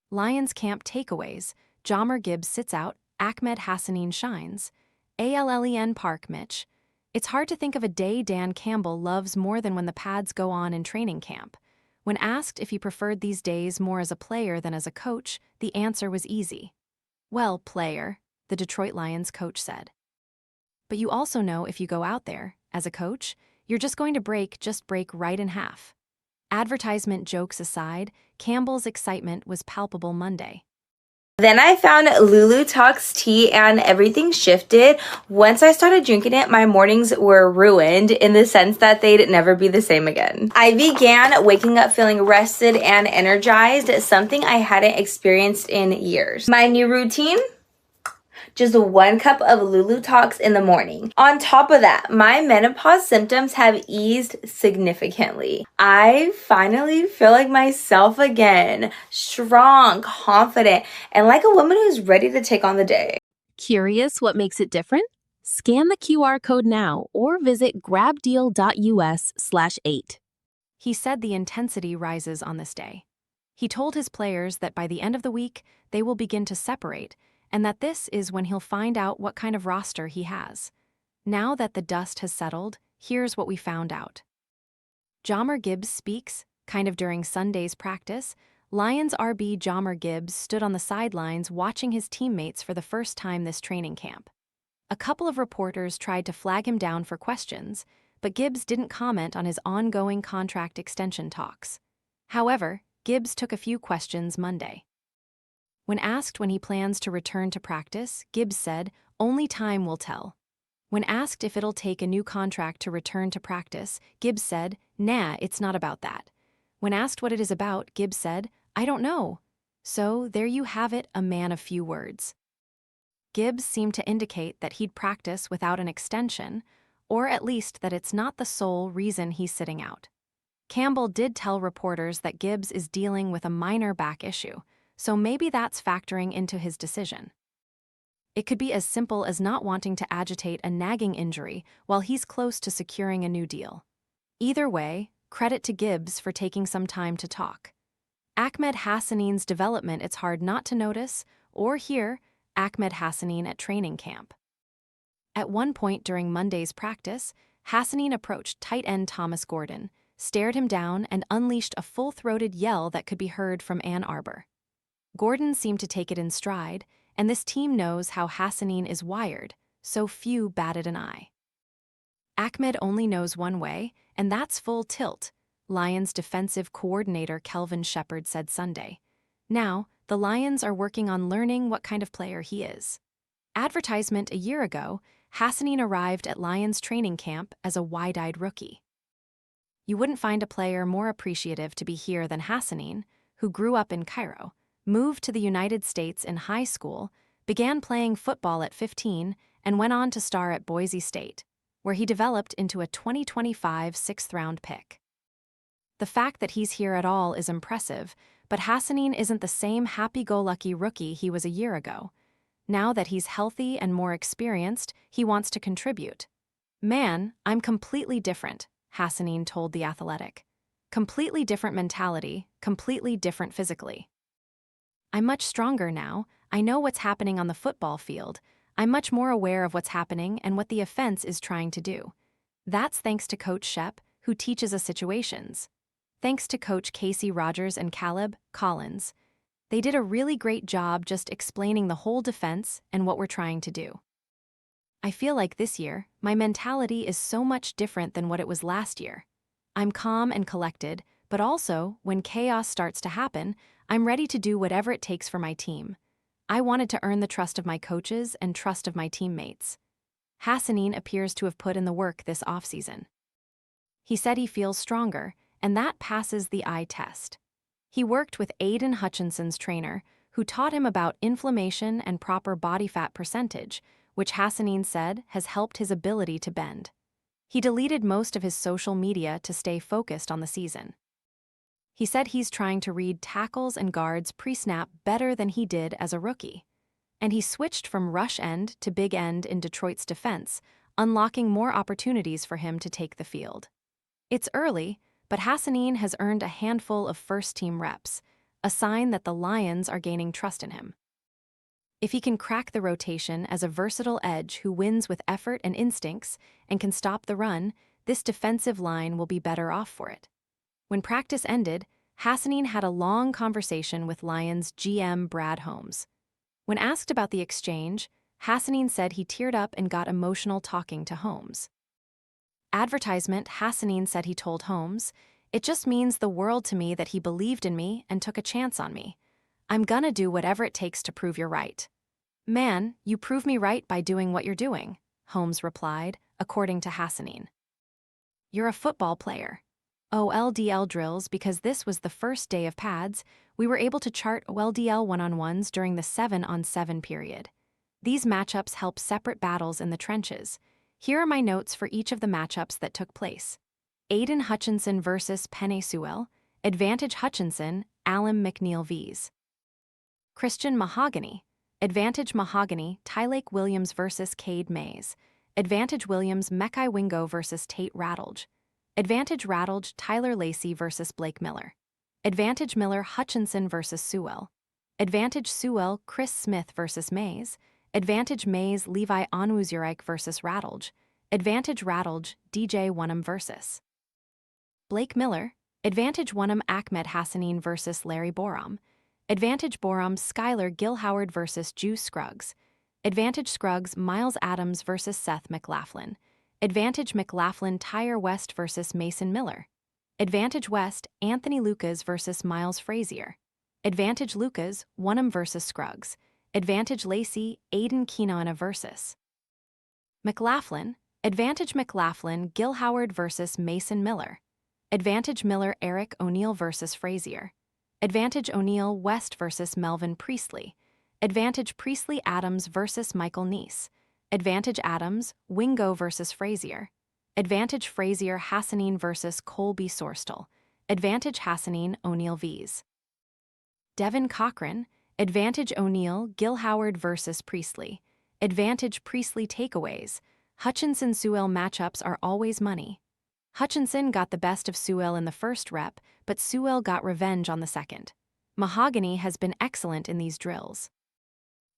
Lions camp takeaways. Jahmyr Gibbs sits out, Ahmed Hassanein shines. ALLEN Park, Mich. It's hard to think of a day Dan Campbell loves more than when the pads go on in training camp. When asked if he preferred these days more as a player than as a coach, the answer was easy. Well, player, the Detroit Lions coach said. But you also know if you go out there, as a coach, you're just going to break right in half. Advertisement jokes aside, Campbell's excitement was palpable Monday. Then I found Lulu Talks tea and everything shifted. Once I started drinking it, my mornings were ruined in the sense that they'd never be the same again. I began waking up feeling rested and energized, something I hadn't experienced in years. My new routine? Just 1 cup of Lulu Talks in the morning. On top of that, my menopause symptoms have eased significantly. I finally feel like myself again, strong, confident, and like a woman who's ready to take on the day. Curious what makes it different? Scan the QR code now or visit grabdeal.us/8. He said the intensity rises on this day. He told his players that by the end of the week, they will begin to separate, and that this is when he'll find out what kind of roster he has. Now that the dust has settled, here's what we found out. Jahmyr Gibbs speaks, kind of during Sunday's practice. Lions RB Jahmyr Gibbs stood on the sidelines watching his teammates for the first time this training camp. A couple of reporters tried to flag him down for questions, but Gibbs didn't comment on his ongoing contract extension talks. However, Gibbs took a few questions Monday. When asked when he plans to return to practice, Gibbs said, "Only time will tell." When asked if it'll take a new contract to return to practice, Gibbs said, "Nah, it's not about that." When asked what it is about, Gibbs said, "I don't know." So there you have it, a man of few words. Gibbs seemed to indicate that he'd practice without an extension, or at least that it's not the sole reason he's sitting out. Campbell did tell reporters that Gibbs is dealing with a minor back issue, so maybe that's factoring into his decision. It could be as simple as not wanting to agitate a nagging injury while he's close to securing a new deal. Either way, credit to Gibbs for taking some time to talk. Ahmed Hassanein's development, it's hard not to notice or hear Ahmed Hassanein at training camp. At one point during Monday's practice, Hassanein approached tight end Thomas Gordon, stared him down, and unleashed a full-throated yell that could be heard from Ann Arbor. Gordon seemed to take it in stride, and this team knows how Hassanein is wired, so few batted an eye. Ahmed only knows one way, and that's full tilt, Lions defensive coordinator Kelvin Shepard said Sunday. Now, the Lions are working on learning what kind of player he is. Advertisement a year ago, Hassanein arrived at Lions training camp as a wide-eyed rookie. You wouldn't find a player more appreciative to be here than Hassanein, who grew up in Cairo, moved to the United States in high school, began playing football at 15, and went on to star at Boise State, where he developed into a 2025 sixth-round pick. The fact that he's here at all is impressive, but Hassanein isn't the same happy-go-lucky rookie he was a year ago. Now that he's healthy and more experienced, he wants to contribute. "Man, I'm completely different," Hassanein told The Athletic. "Completely different mentality, completely different physically. I'm much stronger now. I know what's happening on the football field. I'm much more aware of what's happening and what the offense is trying to do. That's thanks to Coach Shep, who teaches us situations. Thanks to Coach Casey Rogers and Caleb Collins. They did a really great job just explaining the whole defense and what we're trying to do. I feel like this year, my mentality is so much different than what it was last year. I'm calm and collected, but also, when chaos starts to happen, I'm ready to do whatever it takes for my team. I wanted to earn the trust of my coaches and trust of my teammates." Hassanein appears to have put in the work this offseason. He said he feels stronger, and that passes the eye test. He worked with Aiden Hutchinson's trainer, who taught him about inflammation and proper body fat percentage, which Hassanein said has helped his ability to bend. He deleted most of his social media to stay focused on the season. He said he's trying to read tackles and guards pre-snap better than he did as a rookie. And he switched from rush end to big end in Detroit's defense, unlocking more opportunities for him to take the field. It's early, but Hassanein has earned a handful of first-team reps, a sign that the Lions are gaining trust in him. If he can crack the rotation as a versatile edge who wins with effort and instincts and can stop the run, this defensive line will be better off for it. When practice ended, Hassanein had a long conversation with Lions GM Brad Holmes. When asked about the exchange, Hassanein said he teared up and got emotional talking to Holmes. Advertisement Hassanein said he told Holmes, "It just means the world to me that he believed in me and took a chance on me. I'm gonna do whatever it takes to prove you're right." "Man, you prove me right by doing what you're doing," Holmes replied, according to Hassanein. "You're a football player." OLDL drills. Because this was the first day of pads, we were able to chart OLDL one-on-ones during the 7-on-7 period. These matchups help separate battles in the trenches. Here are my notes for each of the matchups that took place. Aiden Hutchinson versus Penny Sewell. Advantage Hutchinson, Alan McNeil vs. Christian Mahogany. Advantage Mahogany, Tylake Williams versus Cade Mays. Advantage Williams, Mekai Wingo versus Tate Rattledge. Advantage Rattledge, Tyler Lacey versus Blake Miller. Advantage Miller, Hutchinson versus Sewell. Advantage Sewell, Chris Smith versus Mays. Advantage Mays, Levi Onwuzurike versus Rattledge. Advantage Rattledge, DJ Wunham versus Blake Miller. Advantage Wunham, Ahmed Hassanein versus Larry Borom. Advantage Borom, Skylar Gilhoward versus Juice Scruggs. Advantage Scruggs, Miles Adams versus Seth McLaughlin. Advantage McLaughlin, Tyre West versus Mason Miller. Advantage West, Anthony Lucas versus Miles Frazier. Advantage Lucas, Wunham versus Scruggs. Advantage Lacey, Aiden Keenana versus McLaughlin. Advantage McLaughlin, Gilhoward versus Mason Miller. Advantage Miller, Eric O'Neill versus Frazier. Advantage O'Neill, West versus Melvin Priestley. Advantage Priestley, Adams versus Michael Neese. Advantage Adams, Wingo versus Frazier. Advantage Frazier, Hassanein versus Colby Sorstal. Advantage Hassanein, O'Neill vs. Devin Cochran. Advantage O'Neill, Gilhoward versus Priestley. Advantage Priestley takeaways. Hutchinson Sewell matchups are always money. Hutchinson got the best of Sewell in the first rep, but Sewell got revenge on the second. Mahogany has been excellent in these drills.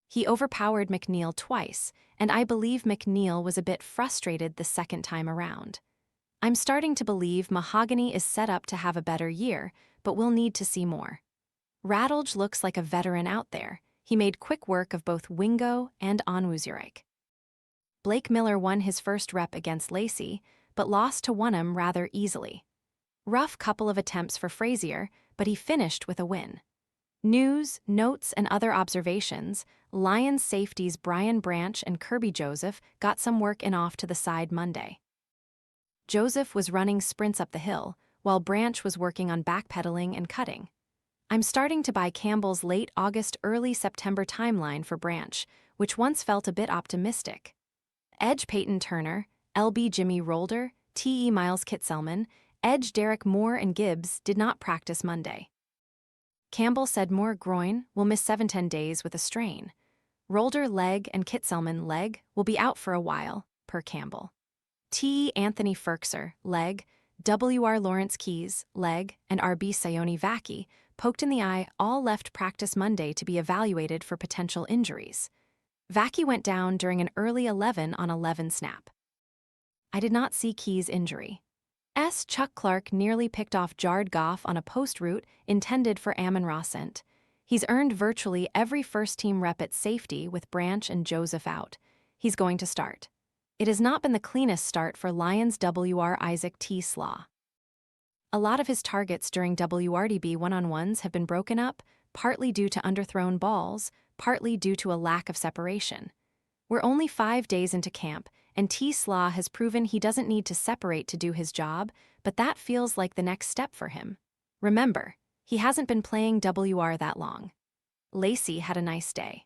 He overpowered McNeil twice, and I believe McNeil was a bit frustrated the second time around. I'm starting to believe Mahogany is set up to have a better year, but we'll need to see more. Rattledge looks like a veteran out there. He made quick work of both Wingo and Onwuzurike. Blake Miller won his first rep against Lacey, but lost to Wunham rather easily. Rough couple of attempts for Frazier, but he finished with a win. News, notes, and other observations. Lions safeties Brian Branch and Kirby Joseph got some work in off to the side Monday. Joseph was running sprints up the hill, while Branch was working on backpedaling and cutting. I'm starting to buy Campbell's late August, early September timeline for Branch, which once felt a bit optimistic. Edge Peyton Turner, LB Jimmy Rolder, TE Miles Kitselman, Edge Derek Moore and Gibbs did not practice Monday. Campbell said Moore groin will miss 7-10 days with a strain. Rolder leg and Kitselman leg will be out for a while, per Campbell. TE Anthony Ferkser leg, WR Lawrence Keys leg, and RB Sayoni Vaki poked in the eye all left practice Monday to be evaluated for potential injuries. Vaki went down during an early 11-on-11 snap. I did not see Keys' injury. Chuck Clark nearly picked off Jared Goff on a post route intended for Amon-Ra St. He's earned virtually every first-team rep at safety with Branch and Joseph out. He's going to start. It has not been the cleanest start for Lions WR Isaac T. Slaw. A lot of his targets during WRDB one-on-ones have been broken up, partly due to underthrown balls, partly due to a lack of separation. We're only 5 days into camp, and T. Slaw has proven he doesn't need to separate to do his job, but that feels like the next step for him. Remember, he hasn't been playing WR that long. Lacey had a nice day.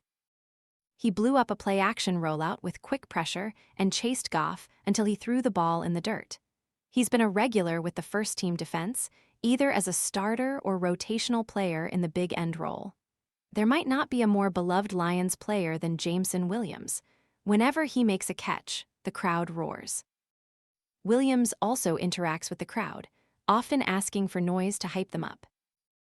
He blew up a play-action rollout with quick pressure and chased Goff until he threw the ball in the dirt. He's been a regular with the first-team defense, either as a starter or rotational player in the big end role. There might not be a more beloved Lions player than Jameson Williams. Whenever he makes a catch, the crowd roars. Williams also interacts with the crowd, often asking for noise to hype them up.